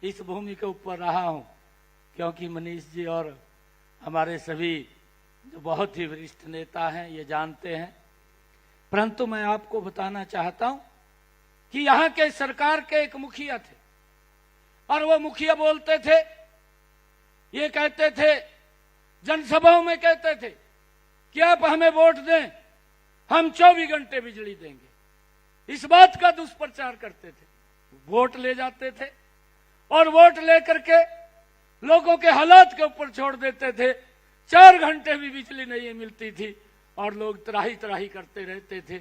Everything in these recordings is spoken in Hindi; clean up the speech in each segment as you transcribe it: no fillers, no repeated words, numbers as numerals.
इस भूमि के ऊपर रहा हूं, क्योंकि मनीष जी और हमारे सभी जो बहुत ही वरिष्ठ नेता हैं ये जानते हैं। परंतु मैं आपको बताना चाहता हूं कि यहां के सरकार के एक मुखिया थे और वो मुखिया बोलते थे, ये कहते थे, जनसभाओं में कहते थे कि आप हमें वोट दें, हम 24 घंटे बिजली देंगे। इस बात का दुष्प्रचार करते थे। वोट ले जाते थे और वोट लेकर के लोगों के हालात के ऊपर छोड़ देते थे। 4 घंटे भी बिजली नहीं मिलती थी और लोग त्राही त्राही करते रहते थे।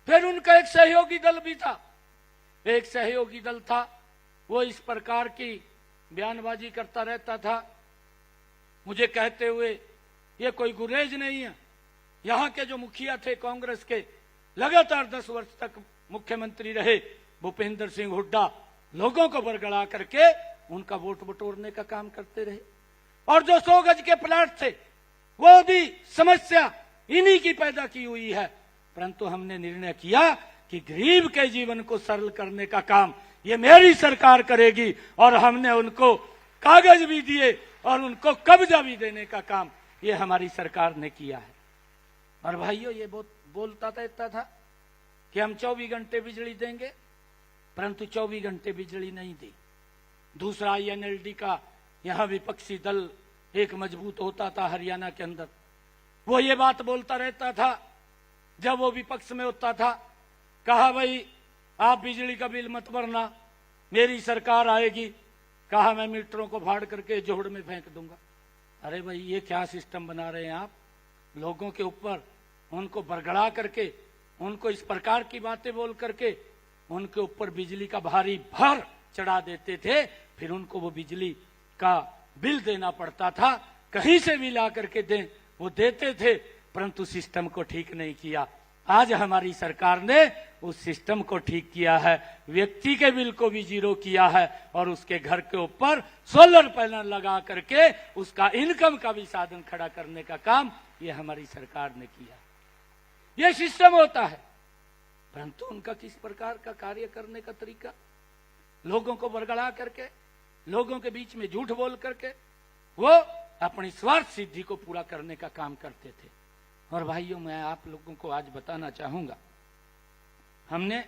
फिर उनका एक सहयोगी दल भी था, एक सहयोगी दल था, वो इस प्रकार की बयानबाजी करता रहता था, मुझे कहते हुए ये कोई गुरेज नहीं है। यहाँ के जो मुखिया थे कांग्रेस के, लगातार 10 वर्ष तक मुख्यमंत्री रहे भूपेंद्र सिंह हुड्डा, लोगों को बरगला करके उनका वोट बटोरने का काम करते रहे। और जो 100 गज के प्लाट थे वो भी समस्या इन्हीं की पैदा की हुई है। परंतु हमने निर्णय किया कि गरीब के जीवन को सरल करने का काम ये मेरी सरकार करेगी और हमने उनको कागज भी दिए और उनको कब्जा भी देने का काम ये हमारी सरकार ने किया है। और भाइयों, ये बोलता रहता था कि हम 24 घंटे बिजली देंगे, परंतु 24 घंटे बिजली नहीं दी। दूसरा INLD का यहां विपक्षी दल एक मजबूत होता था हरियाणा के अंदर, वो ये बात बोलता रहता था जब वो विपक्ष में होता था, कहा भाई आप बिजली का बिल मत भरना, मेरी सरकार आएगी, कहा मैं मीटरों को फाड़ करके जोड़ में फेंक दूंगा। अरे भाई, ये क्या सिस्टम बना रहे हैं आप? लोगों के ऊपर उनको बरगड़ा करके, उनको इस प्रकार की बातें बोल करके उनके ऊपर बिजली का भारी भार चढ़ा देते थे। फिर उनको वो बिजली का बिल देना पड़ता था, कहीं से भी ला करके दें, वो देते थे, परंतु सिस्टम को ठीक नहीं किया। आज हमारी सरकार ने उस सिस्टम को ठीक किया है, व्यक्ति के बिल को भी 0 किया है और उसके घर के ऊपर सोलर पैनल लगा करके उसका इनकम का भी साधन खड़ा करने का काम ये हमारी सरकार ने किया। ये सिस्टम होता है, परंतु उनका किस प्रकार का कार्य करने का तरीका, लोगों को बरगला करके, लोगों के बीच में झूठ बोल करके वो अपनी स्वार्थ सिद्धि को पूरा करने का काम करते थे। और भाइयों, मैं आप लोगों को आज बताना चाहूंगा, हमने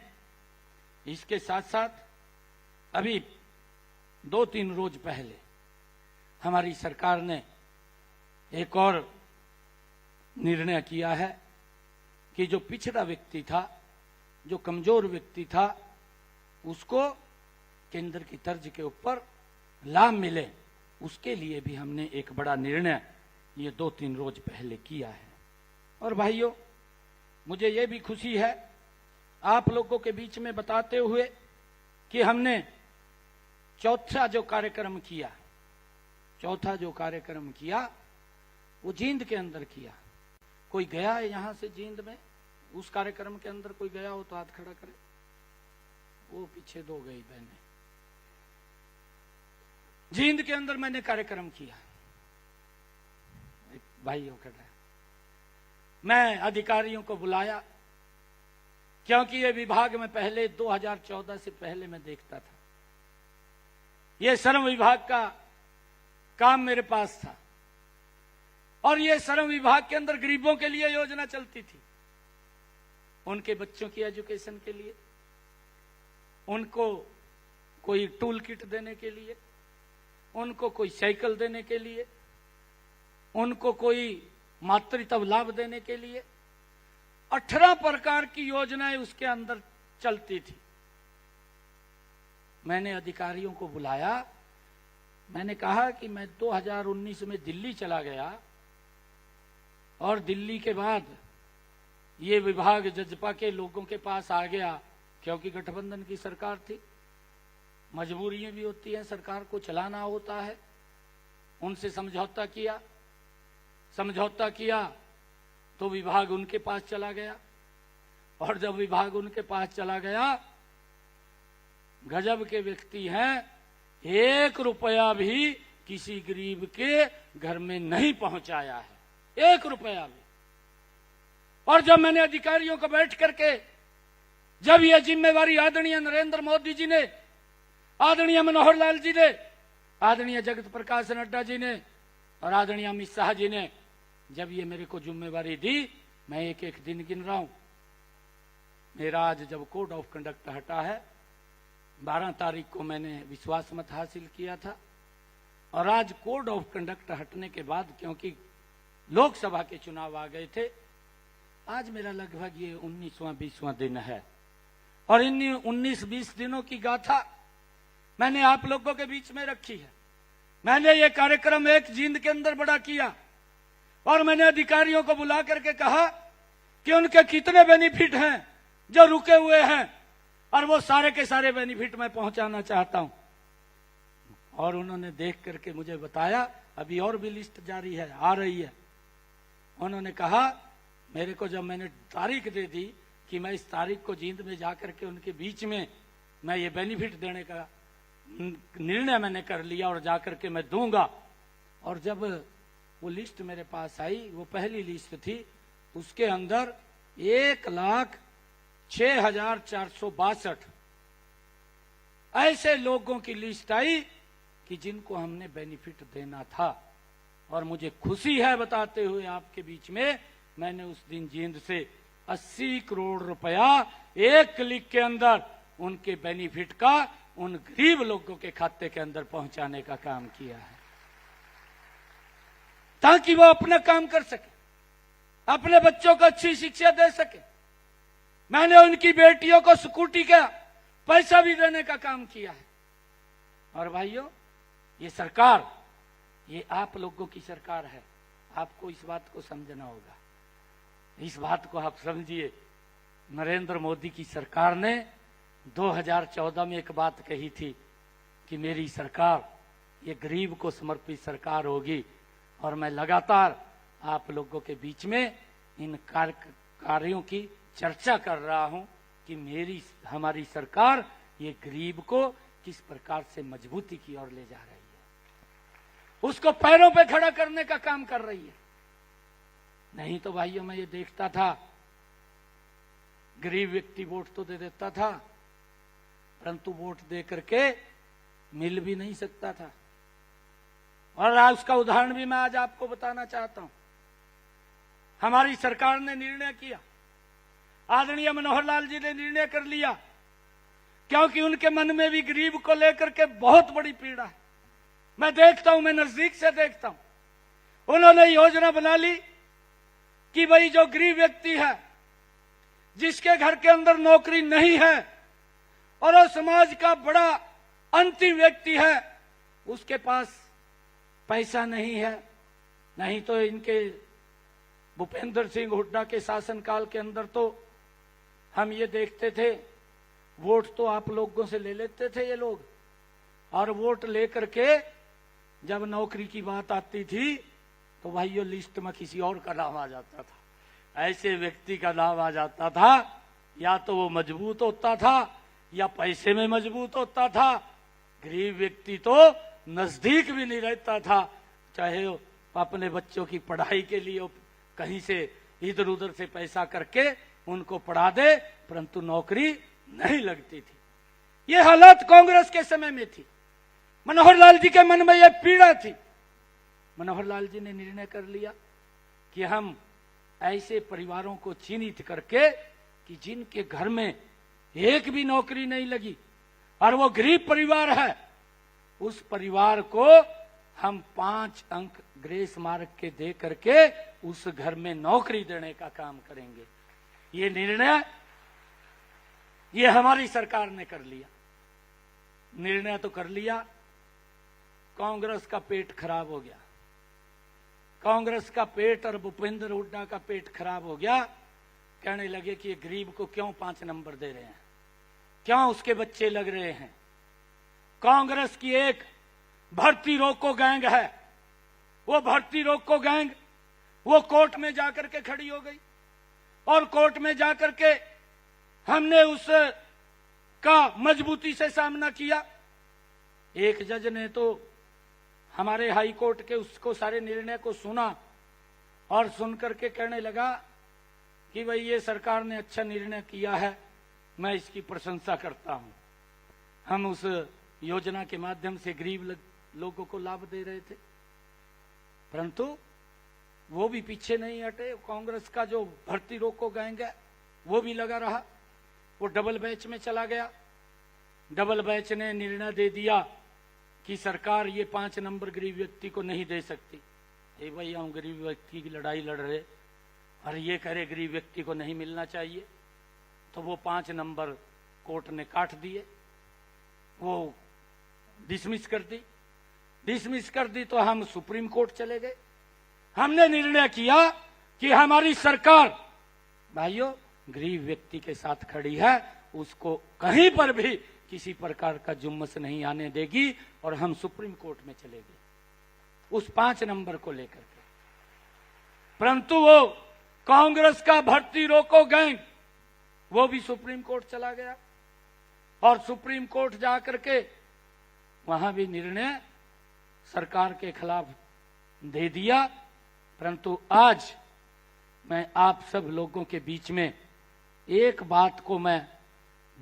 इसके साथ साथ अभी 2-3 रोज पहले हमारी सरकार ने एक और निर्णय किया है कि जो पिछड़ा व्यक्ति था, जो कमजोर व्यक्ति था, उसको केंद्र की तर्ज के ऊपर लाभ मिले, उसके लिए भी हमने एक बड़ा निर्णय ये 2-3 रोज पहले किया है। और भाइयों, मुझे ये भी खुशी है आप लोगों के बीच में बताते हुए कि हमने चौथा जो कार्यक्रम किया वो जींद के अंदर किया। कोई गया है यहां से जींद में? उस कार्यक्रम के अंदर कोई गया हो तो हाथ खड़ा करे। वो पीछे 2 गई बहनें। जींद के अंदर मैंने कार्यक्रम किया, भाइयों खड़ा, मैं अधिकारियों को बुलाया, क्योंकि ये विभाग में पहले 2014 से पहले मैं देखता था, ये श्रम विभाग का काम मेरे पास था और ये श्रम विभाग के अंदर गरीबों के लिए योजना चलती थी, उनके बच्चों की एजुकेशन के लिए, उनको कोई टूल किट देने के लिए, उनको कोई साइकिल देने के लिए, उनको कोई मातृत्व लाभ देने के लिए 18 प्रकार की योजनाएं उसके अंदर चलती थी। मैंने अधिकारियों को बुलाया, मैंने कहा कि मैं 2019 में दिल्ली चला गया और दिल्ली के बाद ये विभाग जजपा के लोगों के पास आ गया, क्योंकि गठबंधन की सरकार थी, मजबूरियां भी होती हैं, सरकार को चलाना होता है। उनसे समझौता किया तो विभाग उनके पास चला गया और जब विभाग उनके पास चला गया, गजब के व्यक्ति हैं, 1 रुपया भी किसी गरीब के घर में नहीं पहुंचाया है, 1 रुपया भी। और जब मैंने अधिकारियों को बैठ करके, जब यह जिम्मेवारी आदरणीय नरेंद्र मोदी जी ने आदरणीय मनोहर लाल जी ने, आदरणीय जगत प्रकाश नड्डा जी ने और आदरणीय अमित शाह जी ने जब ये मेरे को जिम्मेवारी दी, मैं एक एक दिन गिन रहा हूं। मेरा आज जब कोड ऑफ कंडक्ट हटा है, 12 तारीख को मैंने विश्वास मत हासिल किया था, और आज कोड ऑफ कंडक्ट हटने के बाद, क्योंकि लोकसभा के चुनाव आ गए थे, आज मेरा लगभग ये 19वां 20वां दिन है। और इन 19-20 दिनों की गाथा मैंने आप लोगों के बीच में रखी है। मैंने ये कार्यक्रम एक जींद के अंदर बड़ा किया और मैंने अधिकारियों को बुला करके कहा कि उनके कितने बेनिफिट हैं जो रुके हुए हैं, और वो सारे के सारे बेनिफिट मैं पहुंचाना चाहता हूं। और उन्होंने देख करके मुझे बताया, अभी और भी लिस्ट जारी है, आ रही है। उन्होंने कहा मेरे को, जब मैंने तारीख दे दी कि मैं इस तारीख को जींद में जाकर के उनके बीच में मैं ये बेनिफिट देने का निर्णय मैंने कर लिया और जाकर के मैं दूंगा। और जब वो लिस्ट मेरे पास आई, वो पहली लिस्ट थी, उसके अंदर 1,06,462 ऐसे लोगों की लिस्ट आई कि जिनको हमने बेनिफिट देना था। और मुझे खुशी है बताते हुए आपके बीच में, मैंने उस दिन जींद से 80 करोड़ रुपया एक क्लिक के अंदर उनके बेनिफिट का उन गरीब लोगों के खाते के अंदर पहुंचाने का काम किया है, ताकि वो अपना काम कर सके, अपने बच्चों को अच्छी शिक्षा दे सके। मैंने उनकी बेटियों को स्कूटी का पैसा भी देने का काम किया है। और भाइयों, ये सरकार, ये आप लोगों की सरकार है। आपको इस बात को समझना होगा, इस बात को आप समझिए। नरेंद्र मोदी की सरकार ने 2014 में एक बात कही थी कि मेरी सरकार ये गरीब को समर्पित सरकार होगी, और मैं लगातार आप लोगों के बीच में इन कार्यों की चर्चा कर रहा हूं कि हमारी सरकार ये गरीब को किस प्रकार से मजबूती की ओर ले जा रही है, उसको पैरों पे खड़ा करने का काम कर रही है। नहीं तो भाइयों, मैं ये देखता था, गरीब व्यक्ति वोट तो दे देता था, परंतु वोट दे करके मिल भी नहीं सकता था। और आज उसका उदाहरण भी मैं आज आपको बताना चाहता हूं। हमारी सरकार ने निर्णय किया, आदरणीय मनोहर लाल जी ने निर्णय कर लिया, क्योंकि उनके मन में भी गरीब को लेकर के बहुत बड़ी पीड़ा है। मैं देखता हूं, मैं नजदीक से देखता हूं। उन्होंने योजना बना ली कि भाई जो गरीब व्यक्ति है, जिसके घर के अंदर नौकरी नहीं है और वो समाज का बड़ा अंतिम व्यक्ति है, उसके पास पैसा नहीं है। नहीं तो इनके भूपेंद्र सिंह हुड्डा के शासनकाल के अंदर तो हम ये देखते थे, वोट तो आप लोगों से ले लेते थे ये लोग, और वोट लेकर के जब नौकरी की बात आती थी तो भाइयों लिस्ट में किसी और का नाम आ जाता था। ऐसे व्यक्ति का नाम आ जाता था, या तो वो मजबूत होता था या पैसे में मजबूत होता था। गरीब व्यक्ति तो नजदीक भी नहीं रहता था, चाहे वो अपने बच्चों की पढ़ाई के लिए कहीं से इधर उधर से पैसा करके उनको पढ़ा दे, परंतु नौकरी नहीं लगती थी। ये हालत कांग्रेस के समय में थी। मनोहर लाल जी के मन में यह पीड़ा थी। मनोहर लाल जी ने निर्णय कर लिया कि हम ऐसे परिवारों को चिन्हित करके कि जिनके घर में एक भी नौकरी नहीं लगी और वो गरीब परिवार है, उस परिवार को हम 5 अंक ग्रेस मार्क के दे करके उस घर में नौकरी देने का काम करेंगे। ये निर्णय ये हमारी सरकार ने कर लिया। निर्णय तो कर लिया, कांग्रेस का पेट खराब हो गया। कांग्रेस का पेट और भूपेंद्र हुड्डा का पेट खराब हो गया। कहने लगे कि ये गरीब को क्यों 5 नंबर दे रहे हैं, क्यों उसके बच्चे लग रहे हैं। कांग्रेस की एक भर्ती रोको गैंग है, वो भर्ती रोको गैंग वो कोर्ट में जाकर के खड़ी हो गई, और कोर्ट में जाकर के हमने उस का मजबूती से सामना किया। एक जज ने तो हमारे हाई कोर्ट के उसको सारे निर्णय को सुना और सुनकर के कहने लगा कि भाई ये सरकार ने अच्छा निर्णय किया है, मैं इसकी प्रशंसा करता हूं। हम उस योजना के माध्यम से गरीब लोगों को लाभ दे रहे थे, परंतु वो भी पीछे नहीं हटे। कांग्रेस का जो भर्ती रोको गैंग है वो भी लगा रहा, वो डबल बैच में चला गया। डबल बैच ने निर्णय दे दिया कि सरकार ये 5 नंबर गरीब व्यक्ति को नहीं दे सकती। ए भाई, हम गरीब व्यक्ति की लड़ाई लड़ रहे और ये करे गरीब व्यक्ति को नहीं मिलना चाहिए, तो वो 5 नंबर कोर्ट ने काट दिए, वो डिसमिस कर दी। डिसमिस कर दी तो हम सुप्रीम कोर्ट चले गए। हमने निर्णय किया कि हमारी सरकार भाइयों गरीब व्यक्ति के साथ खड़ी है, उसको कहीं पर भी किसी प्रकार का जुम्मस नहीं आने देगी, और हम सुप्रीम कोर्ट में चले गए उस 5 नंबर को लेकर के। परंतु वो कांग्रेस का भर्ती रोको गैंग वो भी सुप्रीम कोर्ट चला गया, और सुप्रीम कोर्ट जाकर के वहां भी निर्णय सरकार के खिलाफ दे दिया। परंतु आज मैं आप सब लोगों के बीच में एक बात को मैं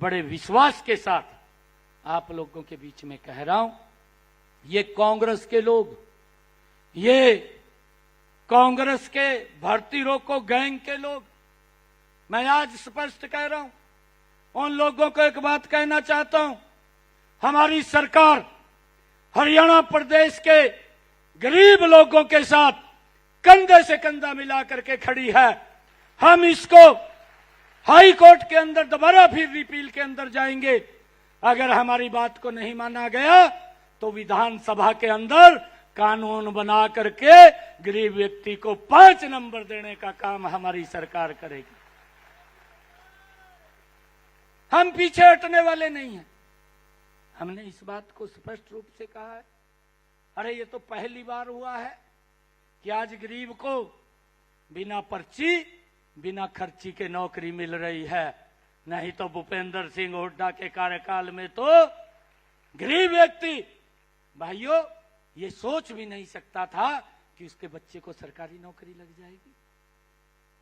बड़े विश्वास के साथ आप लोगों के बीच में कह रहा हूं। ये कांग्रेस के लोग, ये कांग्रेस के भर्ती रोको गैंग के लोग, मैं आज स्पष्ट कह रहा हूं। उन लोगों को एक बात कहना चाहता हूं, हमारी सरकार हरियाणा प्रदेश के गरीब लोगों के साथ कंधे से कंधा मिला करके खड़ी है। हम इसको हाई कोर्ट के अंदर दोबारा फिर रिपील के अंदर जाएंगे। अगर हमारी बात को नहीं माना गया तो विधानसभा के अंदर कानून बना करके गरीब व्यक्ति को 5 नंबर देने का काम हमारी सरकार करेगी। हम पीछे हटने वाले नहीं हैं। हमने इस बात को स्पष्ट रूप से कहा है। अरे ये तो पहली बार हुआ है कि आज गरीब को बिना पर्ची बिना खर्ची के नौकरी मिल रही है। नहीं तो भूपेंद्र सिंह हुड्डा के कार्यकाल में तो गरीब व्यक्ति भाइयों ये सोच भी नहीं सकता था कि उसके बच्चे को सरकारी नौकरी लग जाएगी।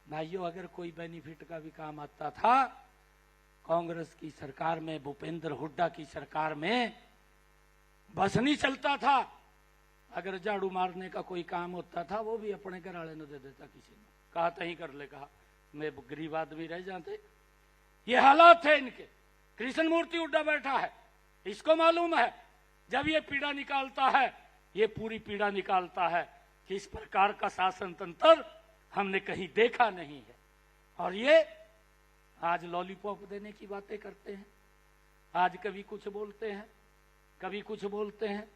भाइयों, अगर कोई बेनिफिट का भी काम आता था कांग्रेस की सरकार में, भूपेंद्र हुड्डा की सरकार में बस नहीं चलता था। अगर झाड़ू मारने का कोई काम होता था वो भी अपने घर वाले ने दे देता, किसी ने कहा तही कर ले, कहा मैं गरीब आदमी रह जाते। ये हालात थे इनके। कृष्ण मूर्ति हुड्डा बैठा है, इसको मालूम है जब ये पीड़ा निकालता है, ये पूरी पीड़ा निकालता है कि इस प्रकार का शासन तंत्र हमने कहीं देखा नहीं है। और ये आज लॉलीपॉप देने की बातें करते हैं, आज कभी कुछ बोलते हैं, कभी कुछ बोलते हैं।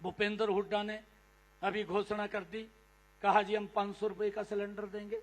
भूपेंद्र हुड्डा ने अभी घोषणा कर दी, कहा जी हम 500 रुपए का सिलेंडर देंगे।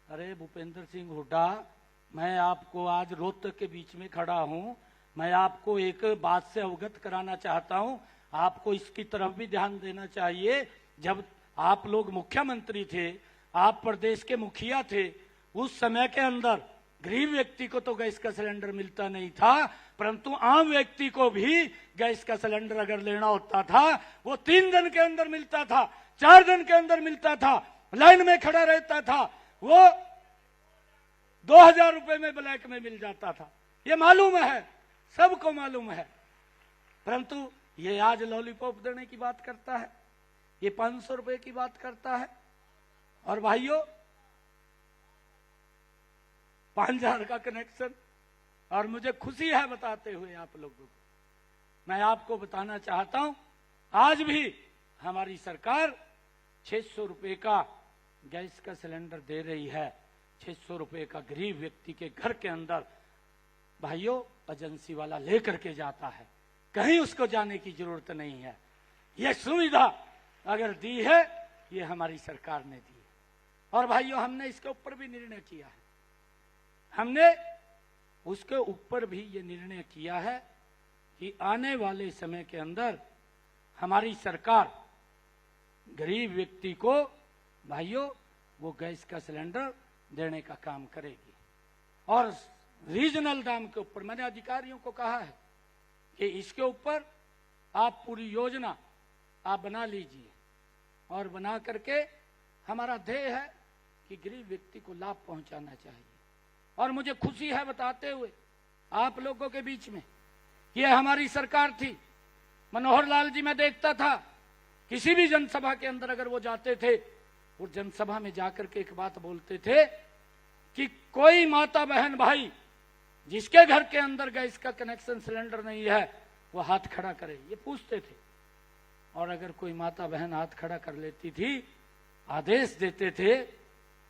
अरे भूपेंद्र सिंह हुड्डा, मैं आपको आज रोहतक के बीच में खड़ा हूं, मैं आपको एक बात से अवगत कराना चाहता हूं, आपको इसकी तरफ भी ध्यान देना चाहिए। जब आप लोग मुख्यमंत्री थे, आप प्रदेश के मुखिया थे, उस समय के अंदर गरीब व्यक्ति को तो गैस का सिलेंडर मिलता नहीं था, परंतु आम व्यक्ति को भी गैस का सिलेंडर अगर लेना होता था वो 3 दिन के अंदर मिलता था, 4 दिन के अंदर मिलता था, लाइन में खड़ा रहता था, वो 2000 रुपए में ब्लैक में मिल जाता था। ये मालूम है, सबको मालूम है। परंतु ये आज लॉलीपॉप देने की बात करता है, ये 500 रुपए की बात करता है। और भाइयों 5000 का कनेक्शन, और मुझे खुशी है बताते हुए आप लोगों को, मैं आपको बताना चाहता हूं आज भी हमारी सरकार 600 रुपए का गैस का सिलेंडर दे रही है। 600 रुपए का गरीब व्यक्ति के घर के अंदर भाइयों एजेंसी वाला लेकर के जाता है, कहीं उसको जाने की जरूरत नहीं है। यह सुविधा अगर दी है ये हमारी सरकार ने दी है। और भाइयों हमने इसके ऊपर भी निर्णय किया है, हमने उसके ऊपर भी ये निर्णय किया है कि आने वाले समय के अंदर हमारी सरकार गरीब व्यक्ति को भाइयों वो गैस का सिलेंडर देने का काम करेगी। और रीजनल दाम के ऊपर मैंने अधिकारियों को कहा है कि इसके ऊपर आप पूरी योजना आप बना लीजिए, और बना करके हमारा ध्येय है कि गरीब व्यक्ति को लाभ पहुंचाना चाहिए। और मुझे खुशी है बताते हुए आप लोगों के बीच में कि यह हमारी सरकार थी। मनोहर लाल जी मैं देखता था, किसी भी जनसभा के अंदर अगर वो जाते थे, वो जनसभा में जाकर के एक बात बोलते थे कि कोई माता बहन भाई जिसके घर के अंदर गैस का कनेक्शन सिलेंडर नहीं है वो हाथ खड़ा करे, ये पूछते थे। और अगर कोई माता बहन हाथ खड़ा कर लेती थी, आदेश देते थे,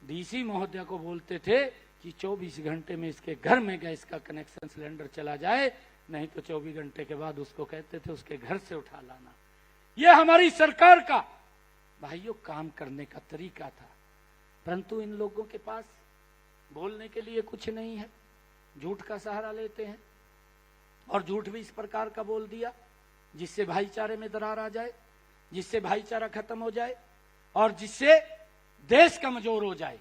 डीसी महोदय को बोलते थे कि 24 घंटे में इसके घर में गैस का कनेक्शन सिलेंडर चला जाए, नहीं तो 24 घंटे के बाद उसको कहते थे उसके घर से उठा लाना। यह हमारी सरकार का भाइयों काम करने का तरीका था। परंतु इन लोगों के पास बोलने के लिए कुछ नहीं है, झूठ का सहारा लेते हैं और झूठ भी इस प्रकार का बोल दिया जिससे भाईचारे में दरार आ जाए, जिससे भाईचारा खत्म हो जाए और जिससे देश कमजोर हो जाए।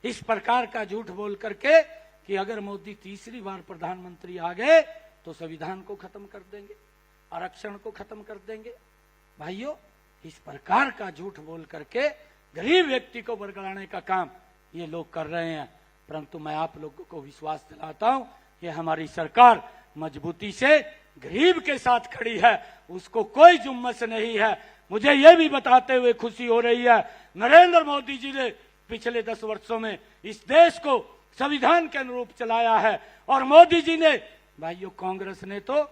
इस प्रकार का झूठ बोल करके कि अगर मोदी तीसरी बार प्रधानमंत्री आ गए तो संविधान को खत्म कर देंगे, आरक्षण को खत्म कर देंगे। भाइयों, इस प्रकार का झूठ बोल करके गरीब व्यक्ति को बरगलाने का काम ये लोग कर रहे हैं। परंतु मैं आप लोगों को विश्वास दिलाता हूं कि हमारी सरकार मजबूती से गरीब के साथ खड़ी है, उसको कोई जुम्मस नहीं है। मुझे यह भी बताते हुए खुशी हो रही है, नरेंद्र मोदी जी ने पिछले 10 वर्षों में इस देश को संविधान के अनुरूप चलाया है। और मोदी जी ने, भाइयों, कांग्रेस ने तो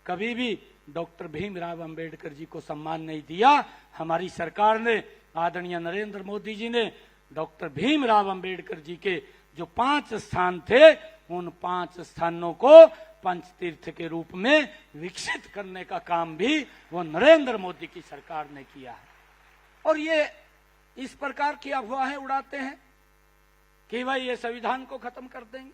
कभी भी डॉक्टर भीमराव अंबेडकर जी को सम्मान नहीं दिया। हमारी सरकार ने, आदरणीय नरेंद्र मोदी जी ने डॉक्टर भीमराव अंबेडकर जी के जो 5 स्थान थे, उन 5 स्थानों को पंचतीर्थ के रूप में विकसित करने का काम भी वो नरेंद्र मोदी की सरकार ने किया है। और ये इस प्रकार की अफवाहें उड़ाते हैं कि भाई ये संविधान को खत्म कर देंगे।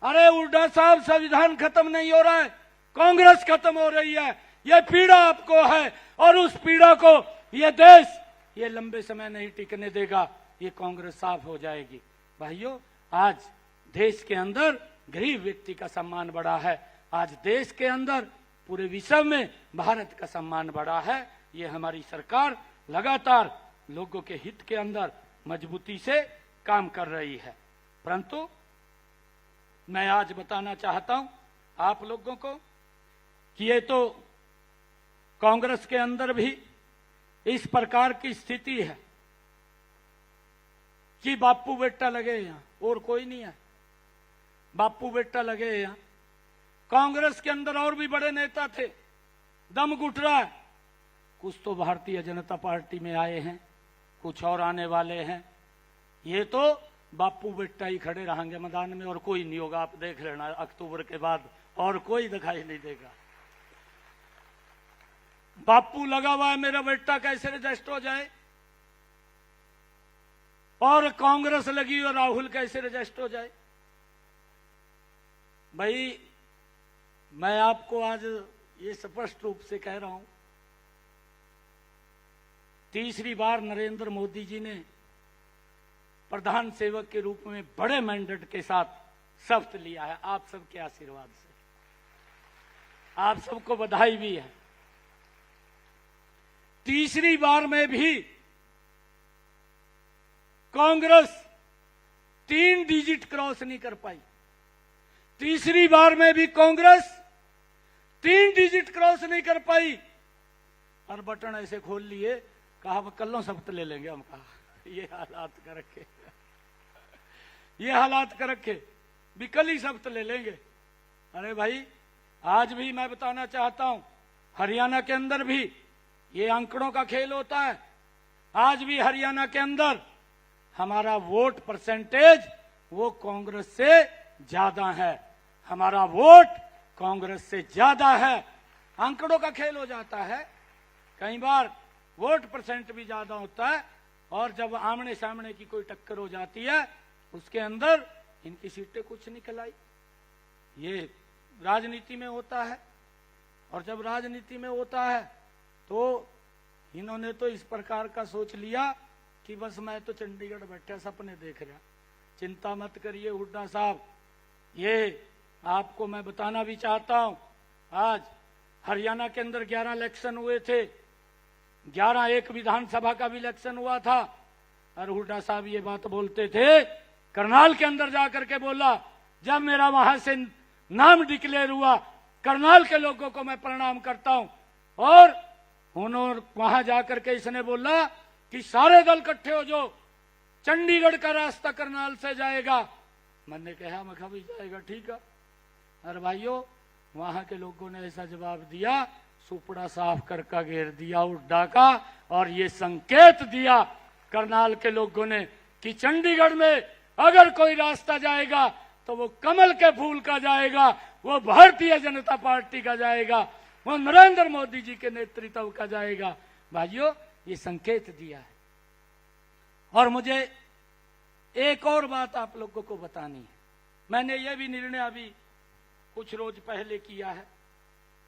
अरे हुड्डा साहब, संविधान खत्म नहीं हो रहा है, कांग्रेस खत्म हो रही है। ये पीड़ा आपको है और उस पीड़ा को ये देश ये लंबे समय नहीं टिकने देगा, ये कांग्रेस साफ हो जाएगी। भाइयों, आज देश के अंदर गरीब व्यक्ति का सम्मान बढ़ा है, आज देश के अंदर पूरे विश्व में भारत का सम्मान बढ़ा है। ये हमारी सरकार लगातार लोगों के हित के अंदर मजबूती से काम कर रही है। परंतु मैं आज बताना चाहता हूं आप लोगों को कि ये तो कांग्रेस के अंदर भी इस प्रकार की स्थिति है कि बापू बेटा लगे यहां और कोई नहीं है, बापू बेटा लगे यहां। कांग्रेस के अंदर और भी बड़े नेता थे, दम घुट रहा है। कुछ तो भारतीय जनता पार्टी में आए हैं, कुछ और आने वाले हैं। ये तो बापू बेटा ही खड़े रहेंगे मैदान में और कोई नहीं होगा। आप देख लेना, अक्टूबर के बाद और कोई दिखाई नहीं देगा। बापू लगा हुआ है, मेरा बेटा कैसे रजिस्टर हो जाए, और कांग्रेस लगी और राहुल कैसे रजिस्टर हो जाए। भाई, मैं आपको आज ये स्पष्ट रूप से कह रहा हूं, तीसरी बार नरेंद्र मोदी जी ने प्रधान सेवक के रूप में बड़े मैंडेट के साथ शपथ लिया है। आप सबके आशीर्वाद से आप सबको बधाई भी है। तीसरी बार में भी कांग्रेस 3 डिजिट क्रॉस नहीं कर पाई। तीसरी बार में भी कांग्रेस 3 डिजिट क्रॉस नहीं कर पाई और बटन ऐसे खोल लिए, कहा कल्लों शपथ ले लेंगे। हम कहा ये हालात कर रखे, ये हालात कर रखे, कल ही शपथ ले लेंगे। अरे भाई, आज भी मैं बताना चाहता हूं, हरियाणा के अंदर भी ये आंकड़ों का खेल होता है। आज भी हरियाणा के अंदर हमारा वोट परसेंटेज वो कांग्रेस से ज्यादा है, हमारा वोट कांग्रेस से ज्यादा है। आंकड़ों का खेल हो जाता है, कई बार वोट परसेंट भी ज्यादा होता है और जब आमने सामने की कोई टक्कर हो जाती है उसके अंदर इनकी सीटें कुछ निकल आई। ये राजनीति में होता है और जब राजनीति में होता है तो इन्होंने तो इस प्रकार का सोच लिया कि बस मैं तो चंडीगढ़ बैठा सपने देख रहा। चिंता मत करिए हुड्डा साहब, ये आपको मैं बताना भी चाहता हूं, आज हरियाणा के अंदर 11 इलेक्शन हुए थे, 11 एक विधानसभा का भी इलेक्शन हुआ था। और हुड्डा साहब ये बात बोलते थे, करनाल के अंदर जाकर के बोला, जब मेरा वहां से नाम डिक्लेयर हुआ करनाल के लोगों को मैं प्रणाम करता हूं। और उन्होंने वहां जाकर के इसने बोला कि सारे दल इकट्ठे हो जो, चंडीगढ़ का रास्ता करनाल से जाएगा। मैंने कहा मैं कभी जाएगा, ठीक है। अरे भाइयों, वहां के लोगों ने ऐसा जवाब दिया, सुपड़ा साफ करके घेर दिया उड्डा का, और ये संकेत दिया करनाल के लोगों ने कि चंडीगढ़ में अगर कोई रास्ता जाएगा तो वो कमल के फूल का जाएगा, वो भारतीय जनता पार्टी का जाएगा, वो नरेंद्र मोदी जी के नेतृत्व का जाएगा। भाइयों, ये संकेत दिया है। और मुझे एक और बात आप लोगों को बतानी है। मैंने ये भी निर्णय अभी कुछ रोज पहले किया है।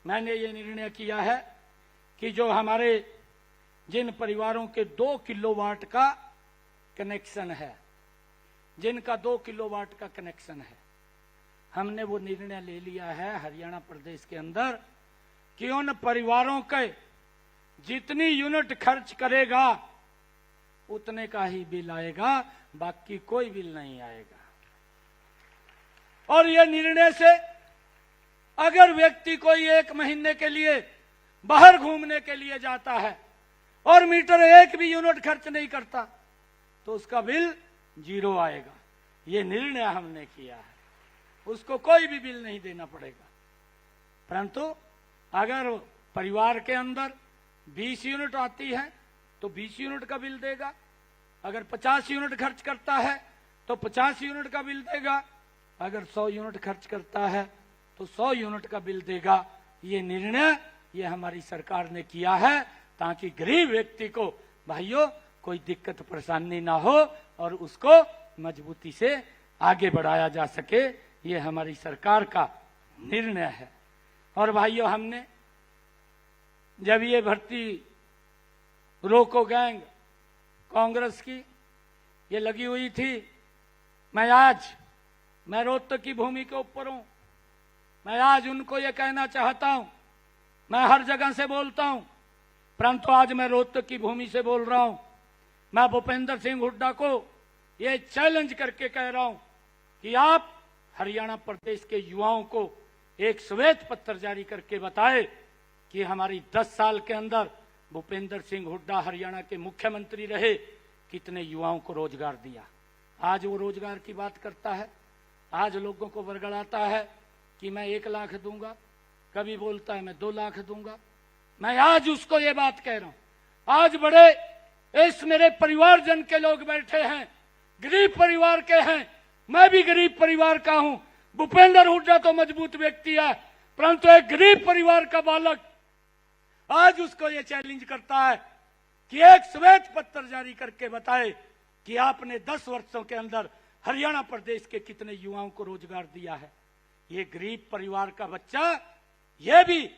मैंने ये निर्णय किया है कि जो हमारे जिन परिवारों के 2 किलोवाट का कनेक्शन है, जिनका 2 किलोवाट का कनेक्शन है, हमने वो निर्णय ले लिया है हरियाणा प्रदेश के अंदर कि उन परिवारों के जितनी यूनिट खर्च करेगा उतने का ही बिल आएगा, बाकी कोई बिल नहीं आएगा। और यह निर्णय से अगर व्यक्ति कोई 1 महीने के लिए बाहर घूमने के लिए जाता है और मीटर 1 भी यूनिट खर्च नहीं करता तो उसका बिल 0 आएगा। ये निर्णय हमने किया है, उसको कोई भी बिल नहीं देना पड़ेगा। परंतु अगर परिवार के अंदर 20 यूनिट आती है तो 20 यूनिट का बिल देगा, अगर 50 यूनिट खर्च करता है तो 50 यूनिट का बिल देगा, अगर 100 यूनिट खर्च करता है तो 100 यूनिट का बिल देगा। ये निर्णय ये हमारी सरकार ने किया है ताकि गरीब व्यक्ति को भाइयों कोई दिक्कत परेशानी ना हो और उसको मजबूती से आगे बढ़ाया जा सके। ये हमारी सरकार का निर्णय है। और भाइयों, हमने जब ये भर्ती रोको गैंग कांग्रेस की ये लगी हुई थी, मैं रोहतक की भूमि के ऊपर हूं, मैं आज उनको ये कहना चाहता हूं, मैं हर जगह से बोलता हूं, परंतु आज मैं रोहतक की भूमि से बोल रहा हूं। मैं भूपेंद्र सिंह हुड्डा को ये चैलेंज करके कह रहा हूं कि आप हरियाणा प्रदेश के युवाओं को एक श्वेत पत्र जारी करके बताए कि हमारी 10 साल के अंदर भूपेंद्र सिंह हुड्डा हरियाणा के मुख्यमंत्री रहे, कितने युवाओं को रोजगार दिया। आज वो रोजगार की बात करता है, आज लोगों को बरगड़ाता है कि मैं 1 लाख दूंगा, कभी बोलता है मैं 2 लाख दूंगा। मैं आज उसको ये बात कह रहा हूं। आज बड़े इस मेरे परिवारजन के लोग बैठे हैं, गरीब परिवार के हैं, मैं भी गरीब परिवार का हूं। भूपेंद्र हुड्डा तो मजबूत व्यक्ति है, परंतु एक गरीब परिवार का बालक आज उसको ये चैलेंज करता है कि एक श्वेत पत्र जारी करके बताए कि आपने 10 वर्षों के अंदर हरियाणा प्रदेश के कितने युवाओं को रोजगार दिया है। ये गरीब परिवार का बच्चा ये भी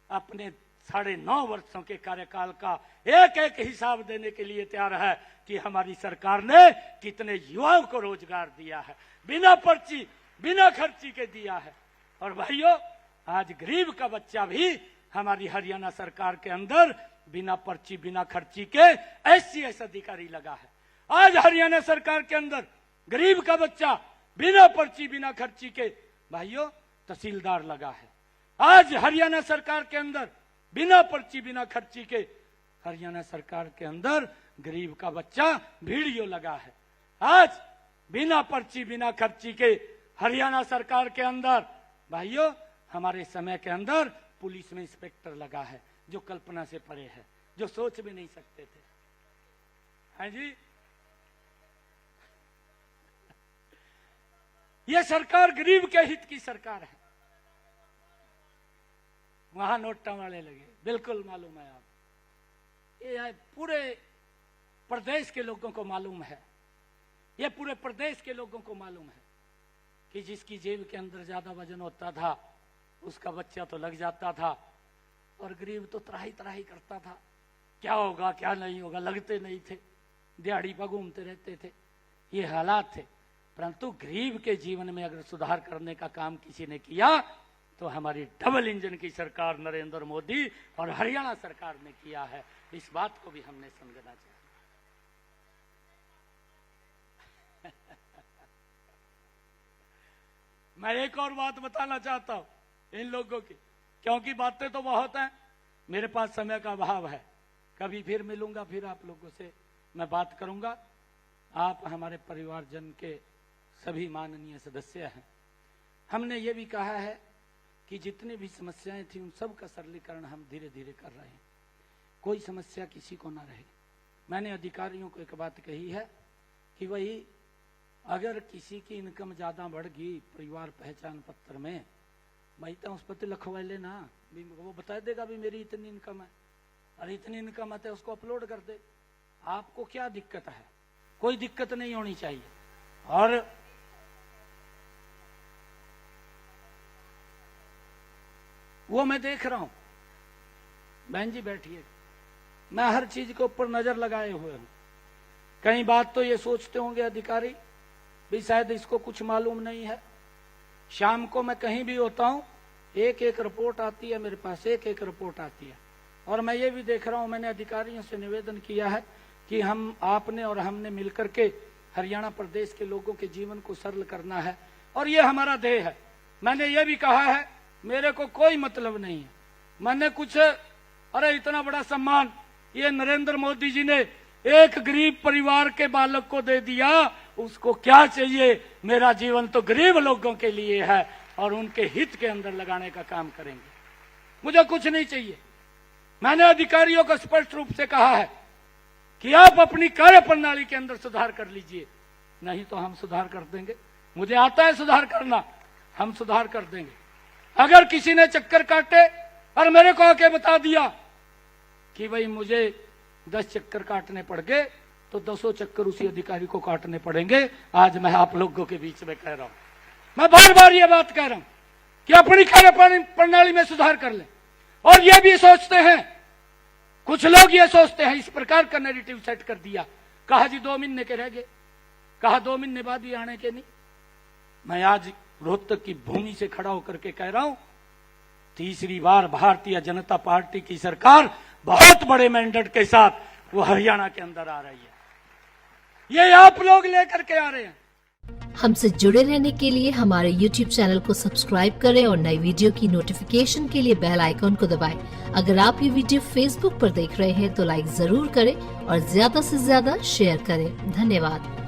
अपने 9.5 वर्षों के कार्यकाल का एक हिसाब देने के लिए तैयार है कि हमारी सरकार ने कितने युवाओं को रोजगार दिया है, बिना पर्ची बिना खर्ची के दिया है। और भाइयों, आज गरीब का बच्चा भी हमारी हरियाणा सरकार के अंदर बिना पर्ची बिना खर्ची के SCS अधिकारी लगा है। आज हरियाणा सरकार के अंदर गरीब का बच्चा बिना पर्ची बिना खर्ची के भाइयों तहसीलदार लगा है। आज हरियाणा सरकार के अंदर बिना पर्ची बिना खर्ची के हरियाणा सरकार के अंदर गरीब का बच्चा भीड़ियो लगा है। आज बिना पर्ची बिना खर्ची के हरियाणा सरकार के अंदर भाइयों हमारे समय के अंदर पुलिस में इंस्पेक्टर लगा है, जो कल्पना से परे है, जो सोच भी नहीं सकते थे। हाँ जी, ये सरकार गरीब के हित की सरकार है। वहां नोटा वाले लगे, बिल्कुल मालूम है आप। ये पूरे प्रदेश के लोगों को मालूम है, ये पूरे प्रदेश के लोगों को मालूम है कि जिसकी जेब के अंदर ज्यादा वजन होता था उसका बच्चा तो लग जाता था और गरीब तो त्राही त्राही करता था, क्या होगा क्या नहीं होगा, लगते नहीं थे, दिहाड़ी पर घूमते रहते थे। ये हालात थे। परंतु गरीब के जीवन में अगर सुधार करने का काम किसी ने किया तो हमारी डबल इंजन की सरकार नरेंद्र मोदी और हरियाणा सरकार ने किया है। इस बात को भी हमने समझना चाहिए। मैं एक और बात बताना चाहता हूं इन लोगों की। क्योंकि बातें तो बहुत हैं, मेरे पास समय का अभाव है। कभी फिर मिलूंगा, फिर आप लोगों से मैं बात करूंगा। आप हमारे परिवारजन के सभी माननीय सदस्य हैं। हमने ये भी कहा है कि जितनी भी समस्याएं थी उन सब का सरलीकरण हम धीरे धीरे कर रहे हैं, कोई समस्या किसी को ना रहे। मैंने अधिकारियों को एक बात कही है कि वही अगर किसी की इनकम ज़्यादा बढ़ गई परिवार पहचान पत्र में, भाई तो उस पर लिखवा लेना, वो बता देगा भी मेरी इतनी इनकम है और इतनी इनकम है तो उसको अपलोड कर दे। आपको क्या दिक्कत है? कोई दिक्कत नहीं होनी चाहिए। और वो मैं देख रहा हूं, बहन जी बैठिए, मैं हर चीज के ऊपर नजर लगाए हुए हूं। कई बात तो ये सोचते होंगे अधिकारी भी शायद इसको कुछ मालूम नहीं है। शाम को मैं कहीं भी होता हूं, एक एक रिपोर्ट आती है मेरे पास, एक एक रिपोर्ट आती है। और मैं ये भी देख रहा हूं, मैंने अधिकारियों से निवेदन किया है कि हम आपने और हमने मिलकर के हरियाणा प्रदेश के लोगों के जीवन को सरल करना है और ये हमारा ध्येय है। मैंने ये भी कहा है मेरे को कोई मतलब नहीं है, मैंने कुछ अरे इतना बड़ा सम्मान ये नरेंद्र मोदी जी ने एक गरीब परिवार के बालक को दे दिया, उसको क्या चाहिए? मेरा जीवन तो गरीब लोगों के लिए है और उनके हित के अंदर लगाने का काम करेंगे, मुझे कुछ नहीं चाहिए। मैंने अधिकारियों को स्पष्ट रूप से कहा है कि आप अपनी कार्य प्रणाली के अंदर सुधार कर लीजिए, नहीं तो हम सुधार कर देंगे। मुझे आता है सुधार करना, हम सुधार कर देंगे। अगर किसी ने चक्कर काटे और मेरे को आके बता दिया कि भाई मुझे 10 चक्कर काटने पड़ गए, तो 10 चक्कर उसी अधिकारी को काटने पड़ेंगे। आज मैं आप लोगों के बीच में कह रहा हूं, मैं बार बार ये बात कह रहा हूं कि अपनी कार्य प्रणाली में सुधार कर लें। और ये भी सोचते हैं, कुछ लोग ये सोचते हैं, इस प्रकार का नैरेटिव सेट कर दिया, कहा जी 2 महीने के रह गए, कहा 2 महीने बाद भी आने के नहीं। मैं आज रोहतक की भूमि से खड़ा होकर के कह रहा हूं, तीसरी बार भारतीय जनता पार्टी की सरकार बहुत बड़े मैंडेट के साथ वो हरियाणा के अंदर आ रही है। ये आप लोग लेकर के आ रहे हैं। हमसे जुड़े रहने के लिए हमारे YouTube चैनल को सब्सक्राइब करें और नई वीडियो की नोटिफिकेशन के लिए बेल आइकॉन को दबाएं। अगर आप ये वीडियो Facebook पर देख रहे हैं तो लाइक जरूर करें और ज्यादा से ज्यादा शेयर करें। धन्यवाद।